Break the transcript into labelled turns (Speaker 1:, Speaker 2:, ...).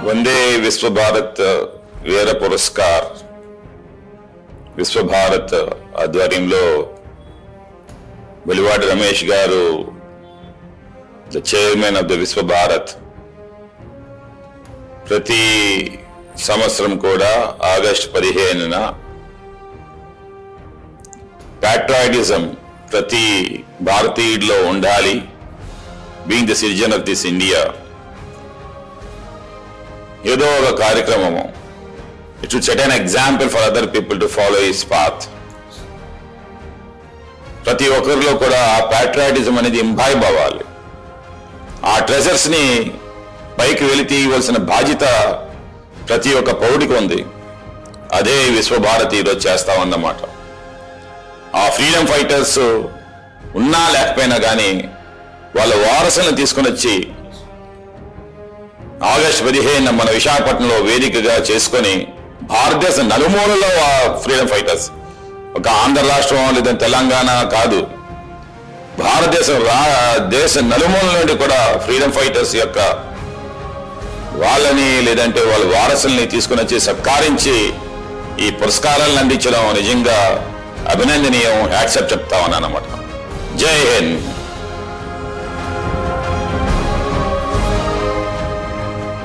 Speaker 1: वंदे विश्व भारत वीर पुरस्कार विश्व भारत आध्वर्यंलो వెలివాడ రమేష్ గారు ద చైర్మన్ ఆఫ్ ద విశ్వ భారత్ ప్రతి సంవత్సరం కూడా ఆగస్టు 15న patriotism ప్రతి భారతీయుడిలో ఉండాలి. being the citizen of this India ఏదో ఒక కార్యక్రమము it should set an example for other people to follow his path. ప్రతి ఒక్కరిలో కూడా ఆ ప్యాట్రియాటిజం అనేది ఇంబైబ్ అవ్వాలి. ఆ ట్రెజర్స్ ని పైకి వెలి తీయవలసిన బాధ్యత ప్రతి ఒక్క పౌరుడికి ఉంది. అదే విశ్వభారతి ఈరోజు చేస్తామన్నమాట. ఆ ఫ్రీడమ్ ఫైటర్స్ ఉన్నా లేకపోయినా కానీ వాళ్ళ వారసులను తీసుకుని వచ్చి ఆగస్టు 15న మన విశాఖపట్నంలో వేదికగా చేసుకొని భారతదేశ నలుమూలలో ఆ ఫ్రీడమ్ ఫైటర్స్ ఒక ఆంధ్ర రాష్ట్రం లేదంటే తెలంగాణ కాదు, దేశ నలుమూల నుండి కూడా ఫ్రీడమ్ ఫైటర్స్ యొక్క వాళ్ళని లేదంటే వాళ్ళ వారసుల్ని తీసుకుని వచ్చి సత్కరించి ఈ పురస్కారాలను అందించడం నిజంగా అభినందనీయం. హ్యాట్సాప్ చెప్తామని అన్నమాట. జై హింద్.